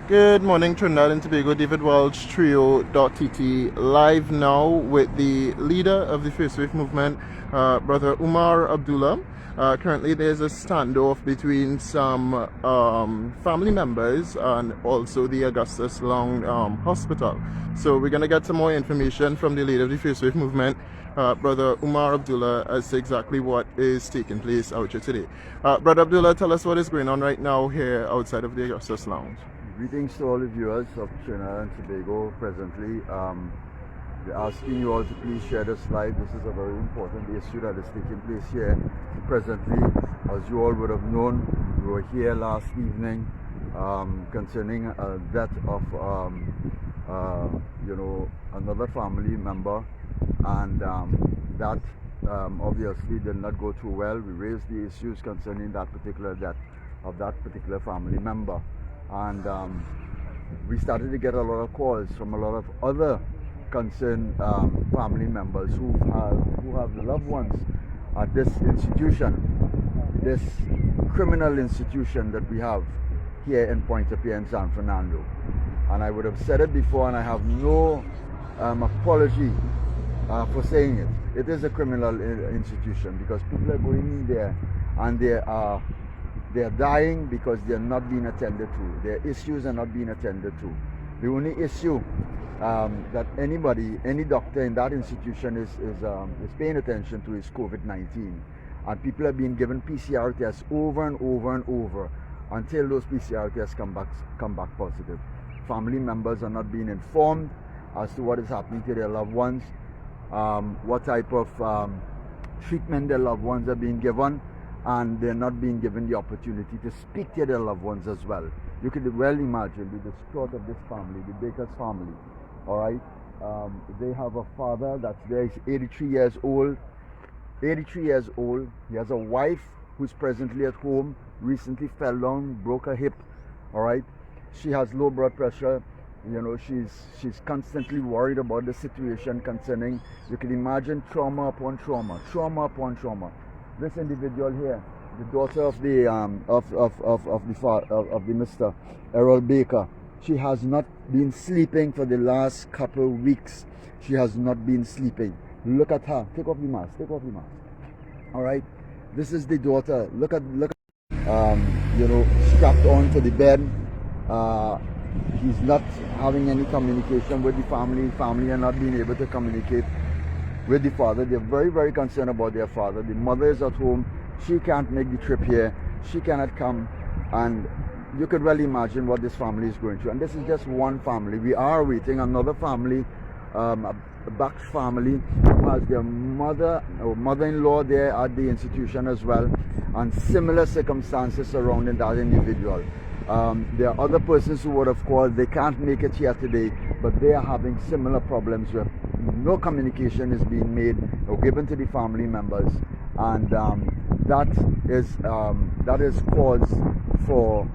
Good morning, Trinidad and Tobago. David Welch, Trio.Tt, live now with the leader of the First Wave movement, Brother Umar Abdullah. Currently, there's a standoff between some family members and also the Augustus Long Hospital. So we're going to get some more information from the leader of the First Wave movement, Brother Umar Abdullah, as to exactly what is taking place out here today. Brother Abdullah, tell us what is going on right now here outside of the Augustus Lounge. Greetings to all the viewers of Trinidad and Tobago presently. We're asking you all to please share this live. This is a very important issue that is taking place here presently. As you all would have known, we were here last evening concerning a death of another family member, and that obviously did not go too well. We raised the issues concerning that particular death of that particular family member. And we started to get a lot of calls from a lot of other concerned family members who have loved ones at this institution, this criminal institution that we have here in Point-A-Pierre in San Fernando. And I would have said it before, and I have no apology for saying it. It is a criminal institution because people are going in there and they are dying because they are not being attended to. Their issues are not being attended to. The only issue that any doctor in that institution is paying attention to is COVID-19. And people are being given PCR tests over and over and over until those PCR tests come back positive. Family members are not being informed as to what is happening to their loved ones, what type of treatment their loved ones are being given, and they're not being given the opportunity to speak to their loved ones as well. You could well imagine the distraught of this family, the Baker's family. All right, they have a father that's there. He's 83 years old. 83 years old. He has a wife who's presently at home. Recently fell down, broke her hip. All right, she has low blood pressure. You know, she's constantly worried about the situation concerning. You can imagine trauma upon trauma, trauma upon trauma. This individual here, the daughter of the Mr. Errol Baker, she has not been sleeping for the last couple of weeks. She has not been sleeping. Look at her. Take off the mask. Take off the mask. All right. This is the daughter. Look at strapped on to the bed. He's not having any communication with the family. Family are not being able to communicate with the father. They're very, very concerned about their father. The mother is at home. She can't make the trip here. She cannot come. And you could well imagine what this family is going through. And this is just one family. We are waiting another family, a Bach family, who has their mother-in-law there at the institution as well, and similar circumstances surrounding that individual. There are other persons who would have called. They can't make it here today, but they are having similar problems where no communication is being made or given to the family members, and that is cause for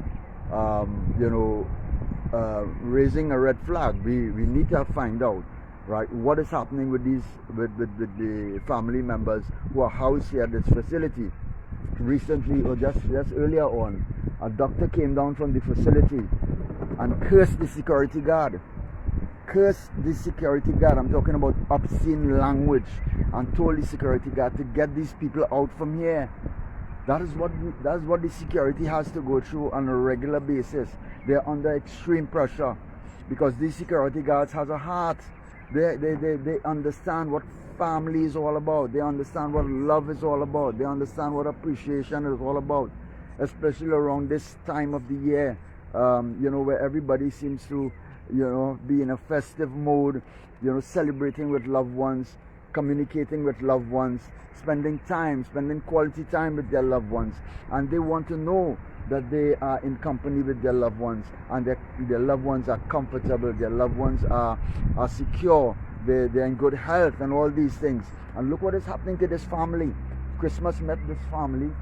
raising a red flag. We need to find out, right, what is happening with the family members who are housed here at this facility. Recently, or just earlier on, a doctor came down from the facility and cursed the security guard. I'm talking about obscene language, and told the security guard to get these people out from here. That's what the security has to go through on a regular basis. They're under extreme pressure because these security guards has a heart. They understand what family is all about. They understand what love is all about. They understand what appreciation is all about, especially around this time of the year, where everybody seems to, be in a festive mode, celebrating with loved ones, communicating with loved ones, spending quality time with their loved ones. And they want to know that they are in company with their loved ones, and their loved ones are comfortable, their loved ones are secure, they're in good health, and all these things. And look what is happening to this family. Christmas met this family,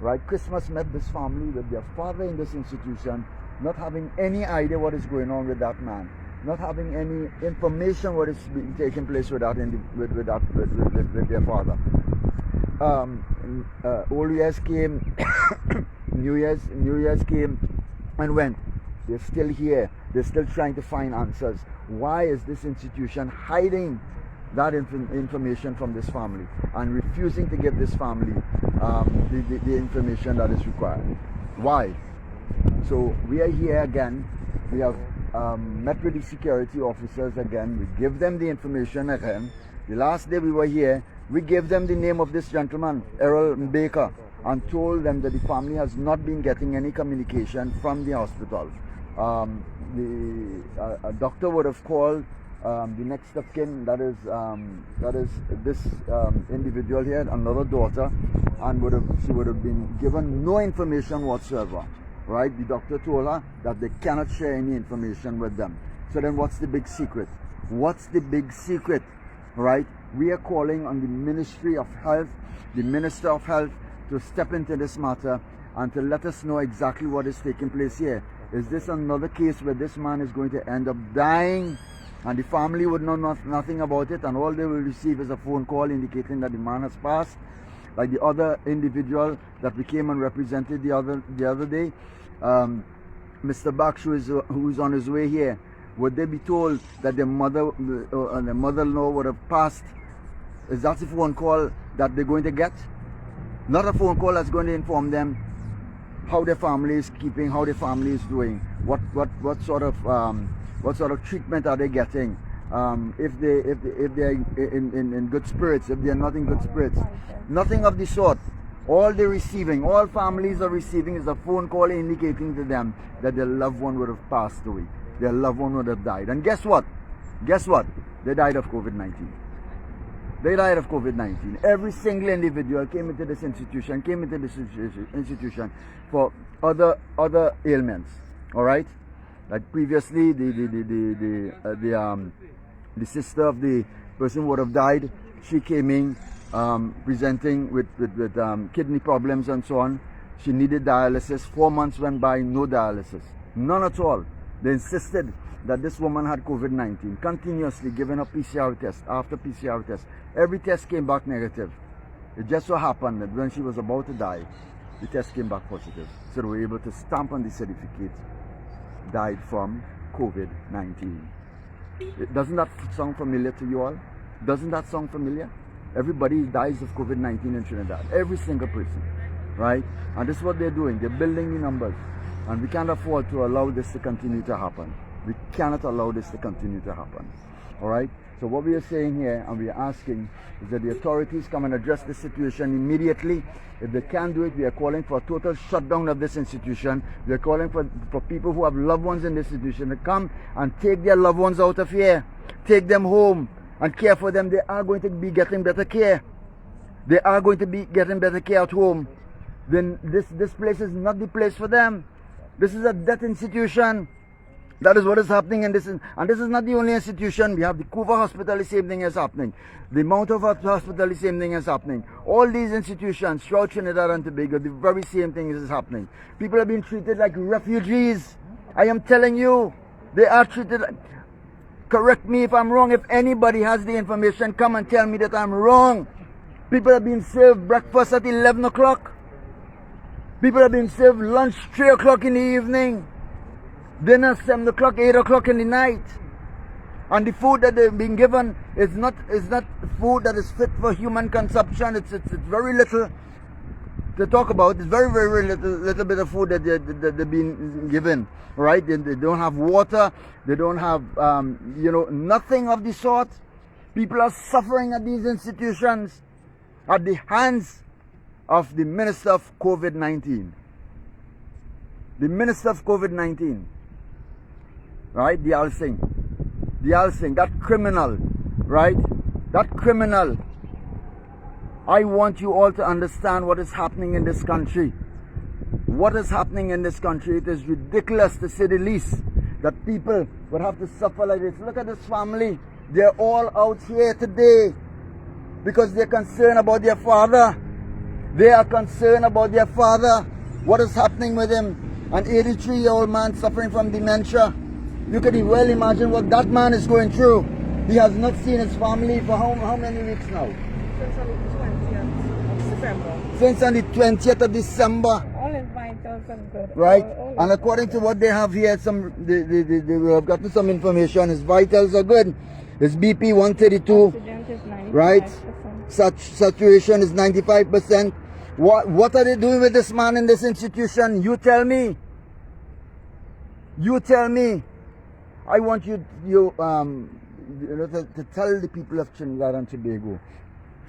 right? Christmas met this family with their father in this institution, not having any idea what is going on with that man, not having any information what is taking place with their father. Old Year's came, New Year's came and went. They're still here. They're still trying to find answers. Why is this institution hiding that information from this family and refusing to give this family the information that is required? Why? So we are here again. We have met with the security officers again. We give them the information again. The last day we were here, we gave them the name of this gentleman, Errol Baker, and told them that the family has not been getting any communication from the hospital. A doctor would have called the next of kin, that is this individual here, another daughter, and she would have been given no information whatsoever. Right? The doctor told her that they cannot share any information with them. So then what's the big secret? What's the big secret? Right? We are calling on the Ministry of Health, the Minister of Health, to step into this matter and to let us know exactly what is taking place here. Is this another case where this man is going to end up dying and the family would know nothing about it, and all they will receive is a phone call indicating that the man has passed, like the other individual that we came and represented the other day, Mr. Baksh, who is on his way here? Would they be told that their mother-in-law would have passed? Is that the phone call that they're going to get? Not a phone call that's going to inform them how their family is keeping, how their family is doing, what sort of treatment are they getting, if they're in good spirits, if they're not in good spirits. Nothing of the sort. All families are receiving is a phone call indicating to them that their loved one would have passed away. Their loved one would have died. And guess what? They died of COVID-19. They died of COVID-19. Every single individual came into this institution for other ailments. All right? Like previously, the sister of the person who would have died, she came in presenting with kidney problems and so on. She needed dialysis. 4 months went by, no dialysis. None at all. They insisted that this woman had COVID-19, continuously giving her PCR test after PCR test. Every test came back negative. It just so happened that when she was about to die, the test came back positive. So they were able to stamp on the certificate, died from COVID-19. Doesn't that sound familiar to you all? Doesn't that sound familiar? Everybody dies of COVID-19 in Trinidad. Every single person. Right? And this is what they're doing. They're building the numbers. And we can't afford to allow this to continue to happen. We cannot allow this to continue to happen. Alright? So what we are saying here, and we are asking, is that the authorities come and address the situation immediately. If they can't do it, we are calling for a total shutdown of this institution. We are calling for people who have loved ones in this institution to come and take their loved ones out of here. Take them home and care for them. They are going to be getting better care. They are going to be getting better care at home. Then this place is not the place for them. This is a death institution. That is what is happening, and this is not the only institution. We have the Cuba Hospital, the same thing is happening. The Mount of Hospital, the same thing is happening. All these institutions throughout Trinidad and Tobago, the very same thing is happening. People are being treated like refugees. I am telling you, they are treated like... Correct me if I'm wrong. If anybody has the information, come and tell me that I'm wrong. People are being served breakfast at 11 o'clock. People are being served lunch 3 o'clock in the evening. Dinner 7 o'clock, 8 o'clock in the night. And the food that they're being given is not food that is fit for human consumption. It's very little to talk about. It's very, very little bit of food that they're being given. Right? They don't have water. They don't have, nothing of the sort. People are suffering at these institutions at the hands of the Minister of COVID-19. The Minister of COVID-19. Right? The Alsing, that criminal, right? That criminal. I want you all to understand what is happening in this country. What is happening in this country? It is ridiculous, to say the least, that people would have to suffer like this. Look at this family. They're all out here today because they're concerned about their father. They are concerned about their father. What is happening with him? An 83-year-old man suffering from dementia. You can well imagine what that man is going through. He has not seen his family for how many weeks now? Since on the 20th of December. Since on the 20th of December. All in vitals are good. right? All And according to what they have here, they have gotten some information. His vitals are good. His BP 132, oxygen is 95%. right? Saturation is 95%. What are they doing with this man in this institution? You tell me. You tell me. I want you to tell the people of Trinidad and Tobago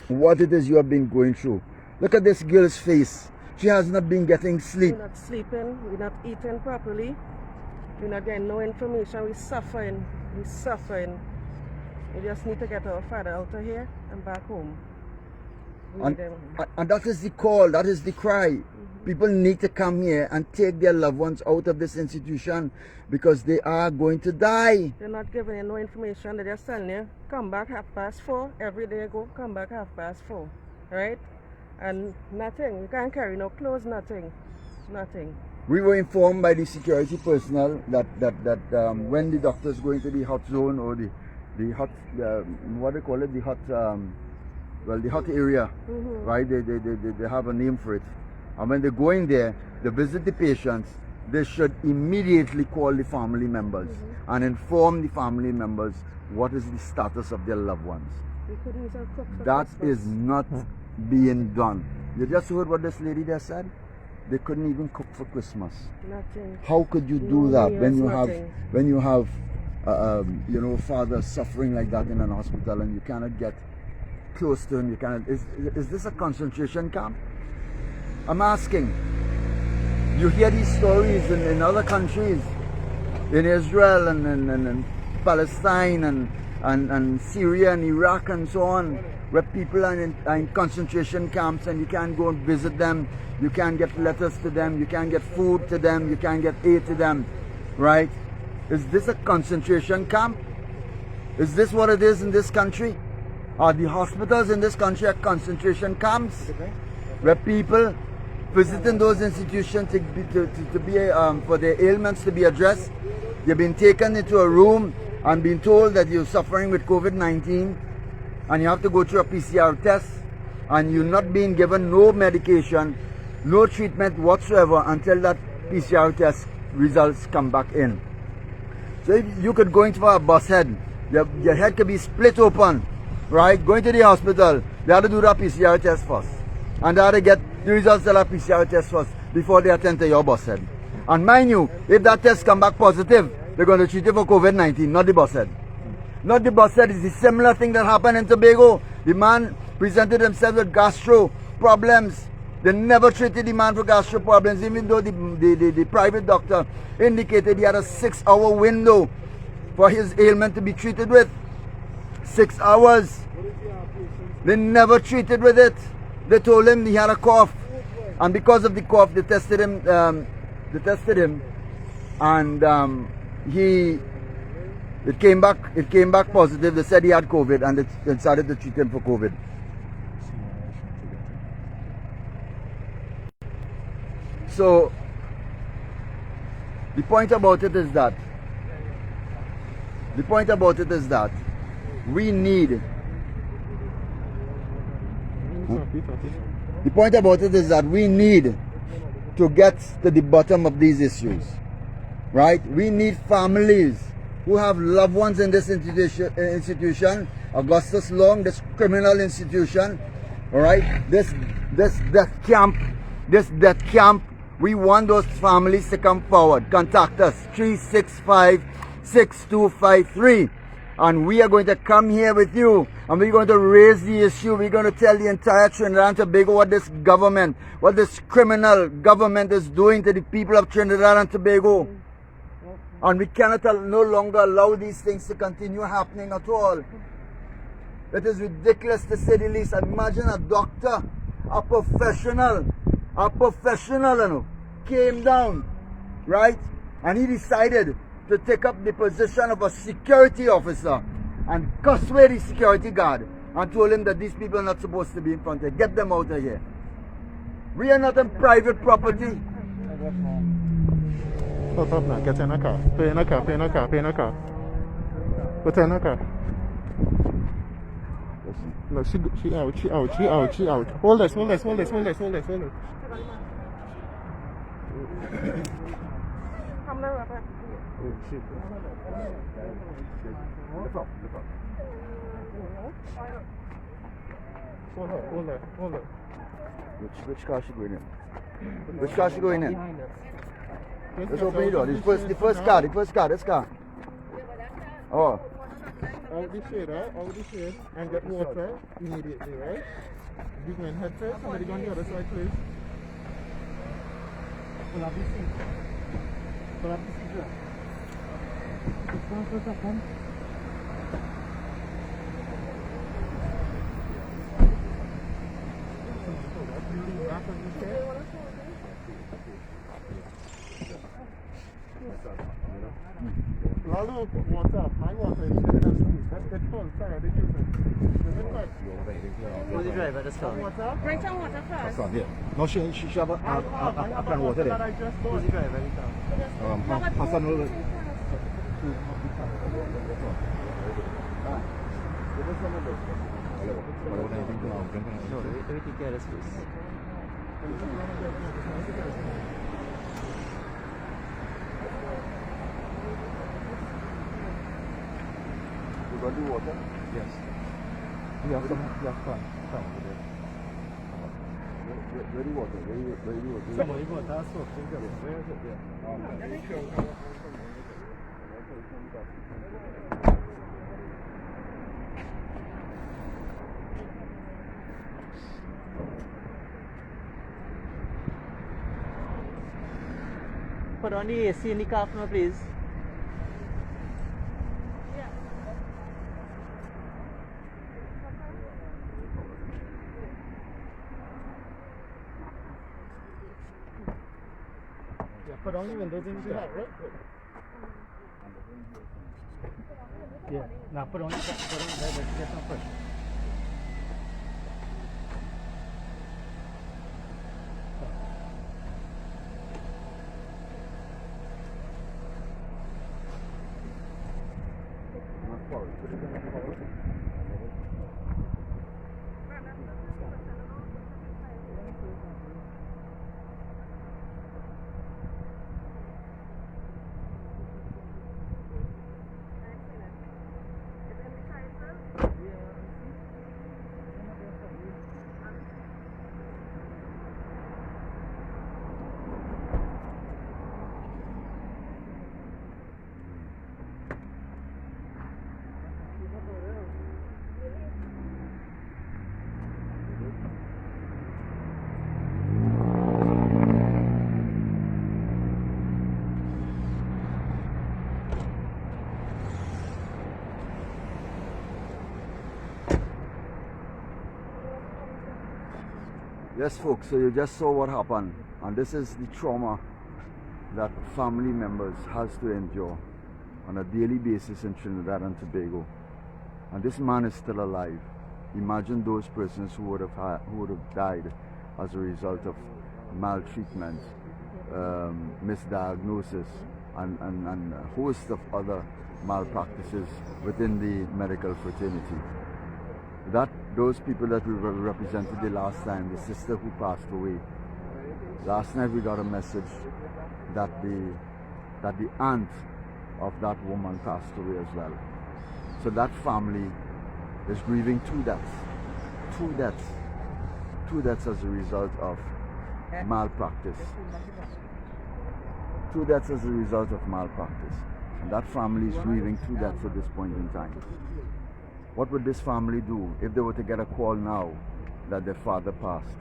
what it is you have been going through. Look at this girl's face. She has not been getting sleep. We're not sleeping, we're not eating properly, we're not getting no information, we're suffering. We just need to get our father out of here and back home. And that is the call, that is the cry. People need to come here and take their loved ones out of this institution because they are going to die. They're not giving you no information, they're just telling you, come back 4:30, every day go, come back 4:30, right? And nothing, you can't carry no clothes, nothing. We were informed by the security personnel that when the doctor is going to the hot zone or the hot, what they call it, the hot, the hot area, right? They have a name for it. And when they go in there, they visit the patients, they should immediately call the family members and inform the family members what is the status of their loved ones. That is not being done. You just heard what this lady there said? They couldn't even cook for Christmas. Nothing. How could you do that when you have father suffering like that in an hospital and you cannot get close to him? You cannot. Is this a concentration camp? I'm asking. You hear these stories in other countries, in Israel and Palestine and Syria and Iraq and so on, where people are in concentration camps and you can't go and visit them, you can't get letters to them, you can't get food to them, you can't get aid to them, right? Is this a concentration camp? Is this what it is in this country? Are the hospitals in this country concentration camps where people visiting those institutions for their ailments to be addressed? You've been taken into a room and been told that you're suffering with COVID-19 and you have to go through a PCR test and you're not being given no medication, no treatment whatsoever until that PCR test results come back in. So if you could go into a bus head, your head could be split open, right? Going to the hospital, they have to do that PCR test first. And they have to get the results of that PCR test first before they attend to your bus head. And mind you, if that test come back positive, they're going to treat you for COVID-19, not the bus head. Not the bus head. It's a similar thing that happened in Tobago. The man presented himself with gastro problems. They never treated the man for gastro problems, even though the private doctor indicated he had a 6-hour window for his ailment to be treated with. 6 hours. They never treated with it. They told him he had a cough, and because of the cough, they tested him. And it came back positive. They said he had COVID, and they started to treat him for COVID. So the point about it is that we need. The point about it is that we need to get to the bottom of these issues, right? We need families who have loved ones in this institution, Augustus Long, this criminal institution, all right? This death camp, we want those families to come forward. Contact us, 365-6253. And we are going to come here with you and we're going to raise the issue. We're going to tell the entire Trinidad and Tobago what this government, what this criminal government is doing to the people of Trinidad and Tobago. And we cannot no longer allow these things to continue happening at all. It is ridiculous to say the least. Imagine a doctor, a professional, came down, right? And he decided to take up the position of a security officer and cuss away the security guard and told him that these people are not supposed to be in front of him. Get them out of here. We are not in private property. Stop now, get in a car. Pay in a car. Put in a car. No, she out. Hold this. Come now, Papa. Oh shit. Lift up, lift up. Hold her. Which car she going in? Which car she going in? Behind us. Let's open the door. The first car, this car. Oh. Out the shade, and get water immediately, right? You can head first, somebody go on the other side, please. Pull up the seat. Pull up the seat. Come. Back on the shade. Lalo, what's up? My water is chilling. Let's get full. Sorry, I didn't use it. Is it quick? Who's the driver? Let's go. Water? Bring some water first. No, she have a can water that there. I just Who's bought. the driver? Hassan will. No, we take care of this place. You got the water? Yes. You have some over there. Where the water? Where the water? Somebody got that soap. Where is it there? Put on the AC in the car for me, please. Yeah, put on the windows in the car. Yeah, now put on the car. Put on the let's get some first. Yes, folks, so you just saw what happened, and this is the trauma that family members has to endure on a daily basis in Trinidad and Tobago. And this man is still alive. Imagine those persons who would have died as a result of maltreatment, misdiagnosis, and a host of other malpractices within the medical fraternity. Those people that we represented the last time, the sister who passed away. Last night we got a message that the aunt of that woman passed away as well. So that family is grieving two deaths as a result of malpractice. Two deaths as a result of malpractice. And that family is grieving two deaths at this point in time. What would this family do if they were to get a call now that their father passed?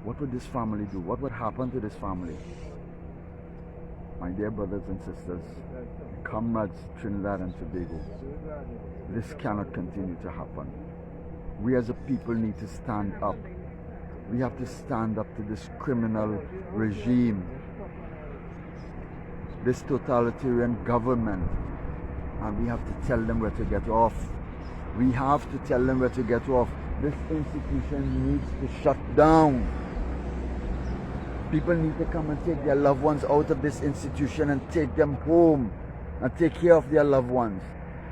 What would this family do? What would happen to this family? My dear brothers and sisters, comrades, Trinidad and Tobago, this cannot continue to happen. We as a people need to stand up. We have to stand up to this criminal regime, this totalitarian government, and we have to tell them where to get off. We have to tell them where to get off. This institution needs to shut down. People need to come and take their loved ones out of this institution and take them home and take care of their loved ones,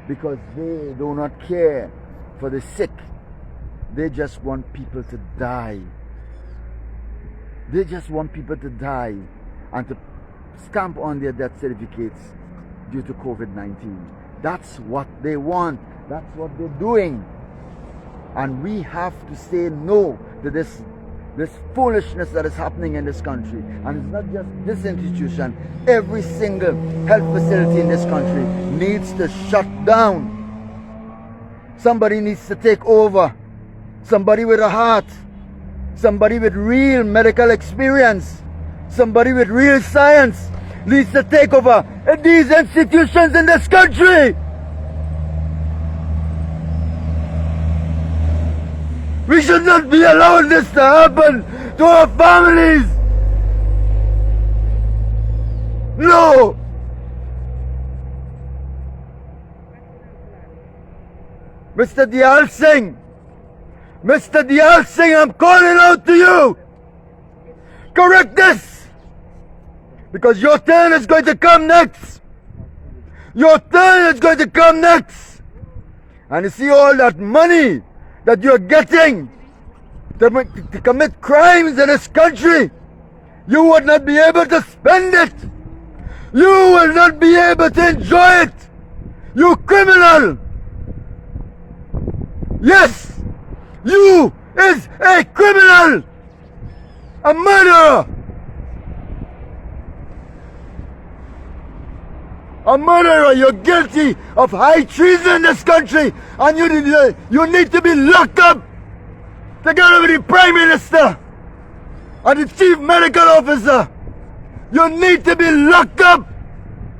because they do not care for the sick. They just want people to die. They just want people to die. and to stamp on their death certificates due to COVID-19. That's what they want. That's what they're doing. And we have to say no to this foolishness that is happening in this country. And it's not just this institution. Every single health facility in this country needs to shut down. Somebody needs to take over. Somebody with a heart. Somebody with real medical experience. Somebody with real science needs to take over these institutions in this country. We should not be allowing this to happen to our families. No. Mr. Diyal Singh, Mr. Diyal Singh, I'm calling out to you. Correct this. Because your turn is going to come next. Your turn is going to come next. And you see all that money that you're getting to commit crimes in this country, you would not be able to spend it. You will not be able to enjoy it. You criminal. Yes, you is a criminal, a murderer. A murderer, you're guilty of high treason in this country, and you need to be locked up together with the Prime Minister and the Chief Medical Officer. You need to be locked up.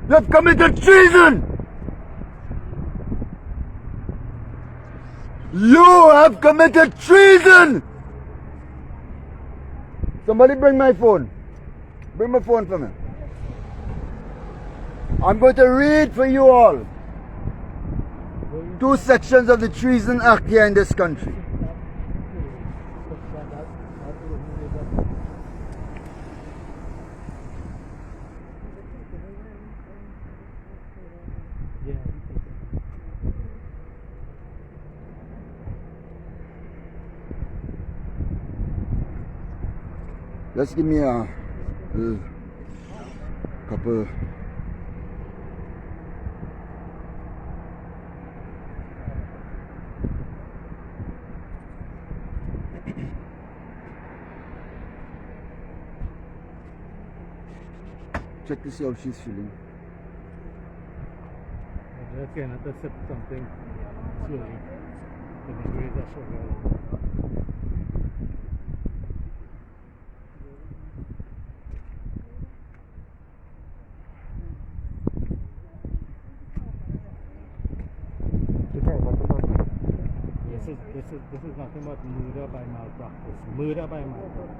You have committed treason. You have committed treason. Somebody bring my phone. Bring my phone for me. I'm going to read for you all 2 sections of the Treason Act here in this country. Just give me a couple. Check to see how she's feeling. I cannot accept something slowly. The memories are so well. This is nothing but murder by malpractice. Murder by malpractice.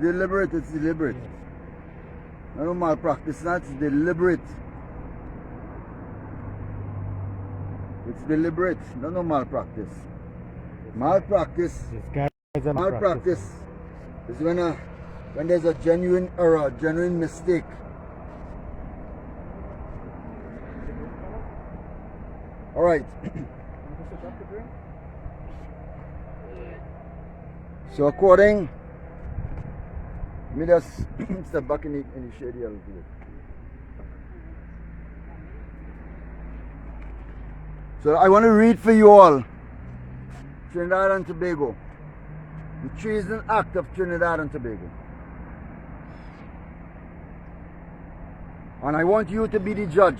Deliberate, it's deliberate. Yes. No malpractice, that's deliberate. It's deliberate, no malpractice. Malpractice, malpractice is when there's a genuine error, genuine mistake. All right. So according, let me just step back in the shade here a little bit. So I want to read for you all Trinidad and Tobago, the Treason Act of Trinidad and Tobago. And I want you to be the judge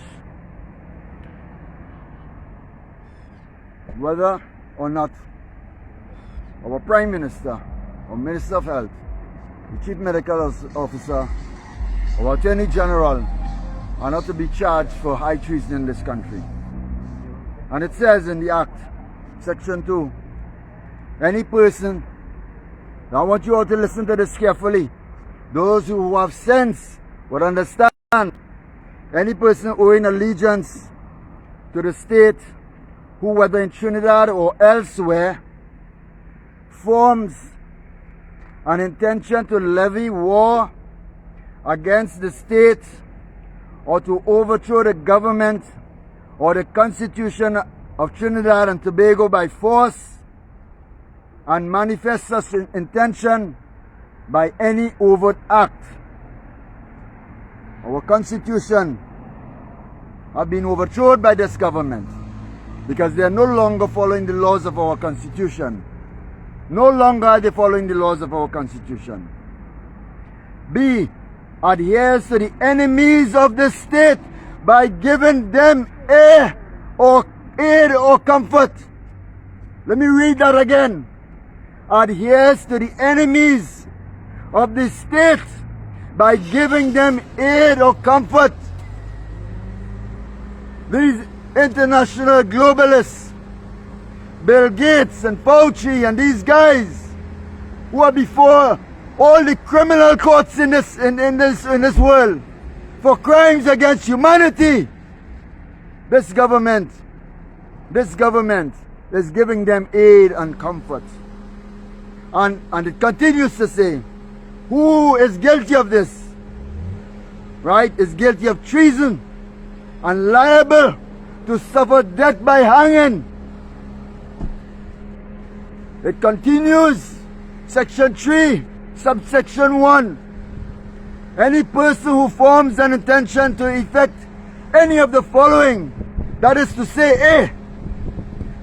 whether or not our Prime Minister or Minister of Health, the Chief Medical Officer or Attorney General are not to be charged for high treason in this country. And it says in the Act, Section 2, any person, now I want you all to listen to this carefully, those who have sense would understand, any person owing allegiance to the state who, whether in Trinidad or elsewhere, forms an intention to levy war against the state or to overthrow the government or the Constitution of Trinidad and Tobago by force, and manifests such intention by any overt act our constitution have been overthrown by this government because they are no longer following the laws of our constitution. No longer are they following the laws of our constitution. B, adheres to the enemies of the state by giving them aid or comfort. Let me read that again. Adheres to the enemies of the state by giving them aid or comfort. These international globalists, Bill Gates and Fauci and these guys who are before all the criminal courts in this world for crimes against humanity, this government is giving them aid and comfort. And it continues to say, who is guilty of this? Right? Is guilty of treason and liable to suffer death by hanging. It continues, section 3, subsection 1. Any person who forms an intention to effect any of the following, that is to say, A,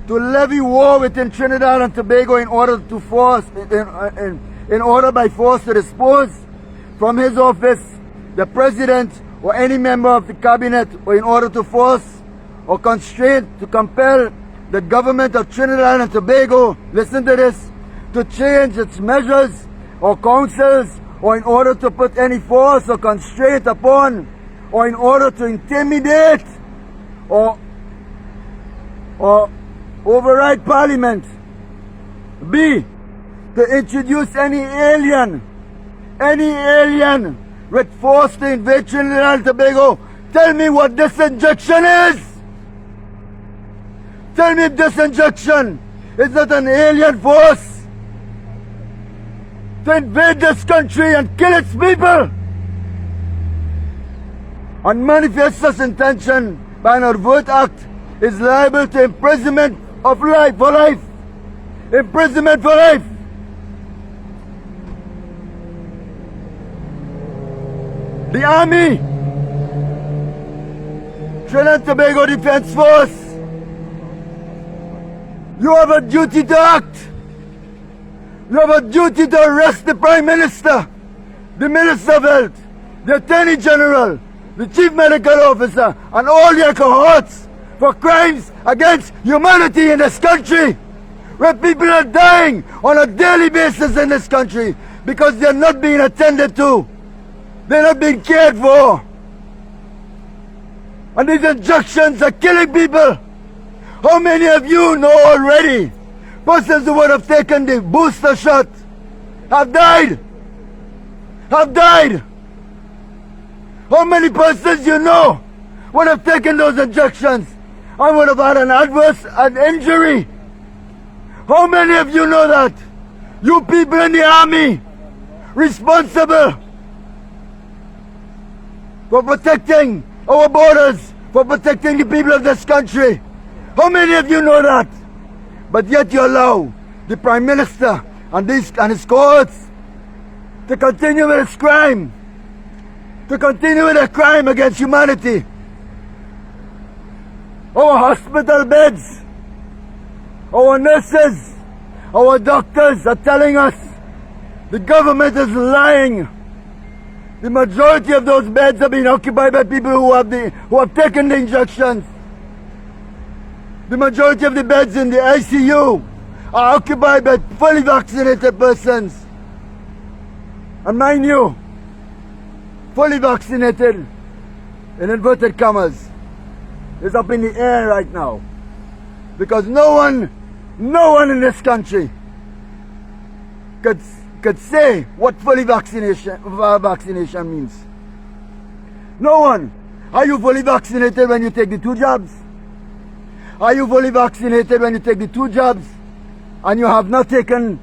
to levy war within Trinidad and Tobago in order to force, in order by force to dispose from his office the president or any member of the cabinet, or in order to force or constrain to compel the government of Trinidad and Tobago, listen to this, to change its measures or counsels, or in order to put any force or constraint upon, or in order to intimidate or override Parliament. B, to introduce any alien with force to invade Trinidad and Tobago. Tell me what this injection is. Tell me if this injection is not an alien force to invade this country and kill its people, and manifests such intention by an overt act is liable to imprisonment of life for life. Imprisonment for life. The Army, Trinidad and Tobago Defense Force, you have a duty to act. You have a duty to arrest the Prime Minister, the Minister of Health, the Attorney General, the Chief Medical Officer, and all their cohorts for crimes against humanity in this country, where people are dying on a daily basis in this country because they're not being attended to. They're not being cared for. And these injections are killing people. How many of you know already persons who would have taken the booster shot have died? Have died. How many persons you know would have taken those injections and would have had an injury? How many of you know that? You people in the army, responsible for protecting our borders, for protecting the people of this country. How many of you know that? But yet you allow the Prime Minister and his cohorts to continue with his crime, to continue with a crime against humanity. Our hospital beds, our nurses, our doctors are telling us the government is lying. The majority of those beds have been occupied by people who have taken the injections. The majority of the beds in the ICU are occupied by fully vaccinated persons. And mind you, fully vaccinated, in inverted commas, is up in the air right now. Because no one in this country could say what fully vaccination means. No one. Are you fully vaccinated when you take the 2 jabs? Are you fully vaccinated when you take the 2 jabs and you have not taken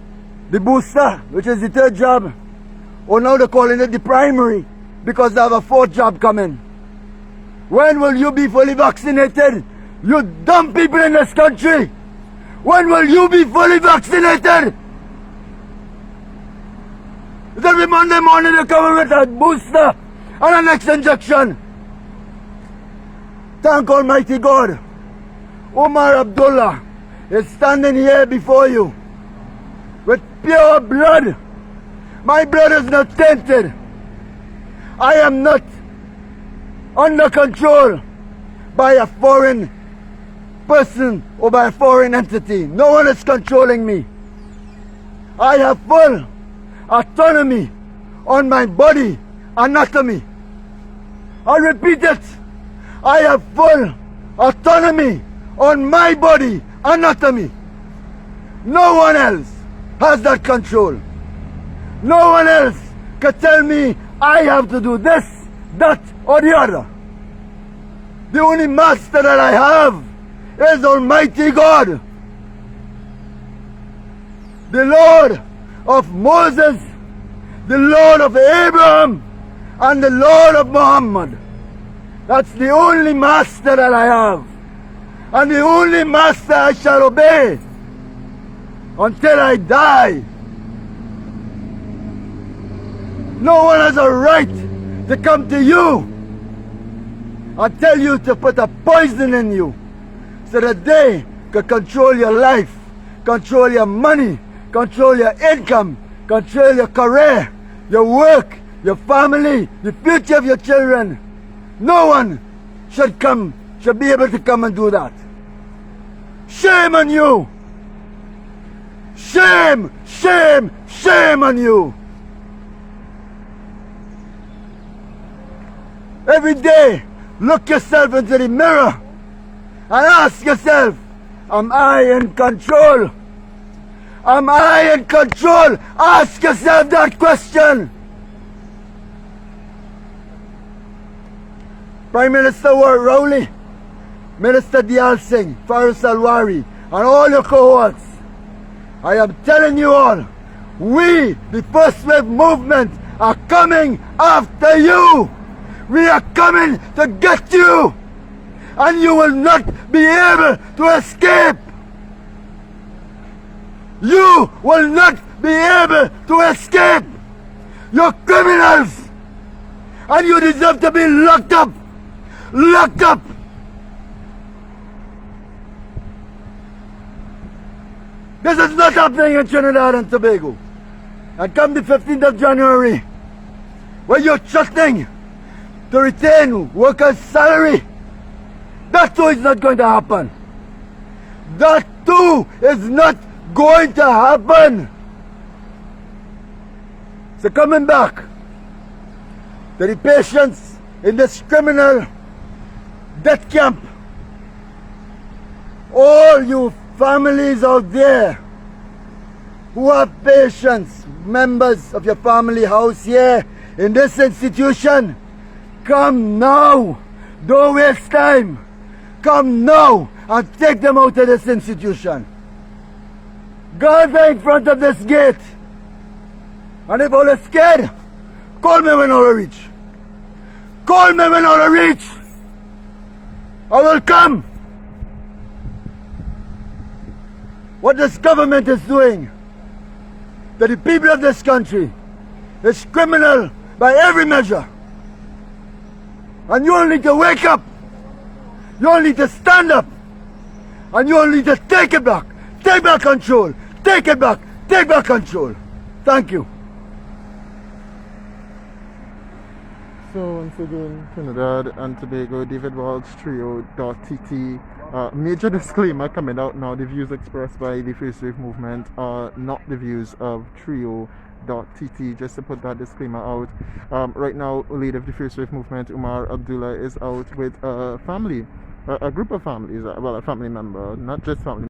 the booster, which is the 3rd jab? Or now they're calling it the primary because they have a 4th jab coming. When will you be fully vaccinated? You dumb people in this country. When will you be fully vaccinated? Every Monday morning they come with a booster and the next injection. Thank Almighty God. Umar Abdullah is standing here before you with pure blood. My blood is not tainted. I am not under control by a foreign person or by a foreign entity. No one is controlling me. I have full autonomy on my body anatomy. I repeat it. I have full autonomy on my body anatomy. No one else has that control. No one else can tell me I have to do this, that, or the other. The only master that I have is Almighty God, the Lord of Moses, the Lord of Abraham, and the Lord of Muhammad. That's the only master that I have, and the only master I shall obey until I die. No one has a right to come to you and tell you to put a poison in you so that they can control your life, control your money, control your income, control your career, your work, your family, the future of your children. No one should be able to come and do that. Shame on you! Shame, shame, shame on you! Every day, look yourself into the mirror and ask yourself, am I in control? Am I in control? Ask yourself that question. Prime Minister Rowley, Minister Dial Singh, Faris Alwari, and all your cohorts, I am telling you all, we, the First Wave Movement, are coming after you. We are coming to get you, and you will not be able to escape. You will not be able to escape. You're criminals, and you deserve to be locked up. Locked up. This is not happening in Trinidad and Tobago. And come the 15th of January, where you're trusting to retain workers' salary, that too is not going to happen. That too is not going to happen. So coming back to the patients in this criminal death camp, all you families out there who have patients, members of your family house here in this institution, come now. Don't waste time. Come now and take them out of this institution. Gather in front of this gate. And if all is scared, call me when I reach. Call me when I reach. I will come. What this government is doing to the people of this country is criminal by every measure. And you all need to wake up. You all need to stand up. And you all need to take it back. Take back control. Take it back. Take back control. Thank you. So once again, Trinidad and Tobago, David Walsh, Trio.Tt. Major disclaimer coming out now. The views expressed by the First Wave Movement are not the views of Trio.Tt. Just to put that disclaimer out. Right now, leader of the First Wave Movement, Umar Abdullah, is out with a family, a group of families, well, a family member, not just family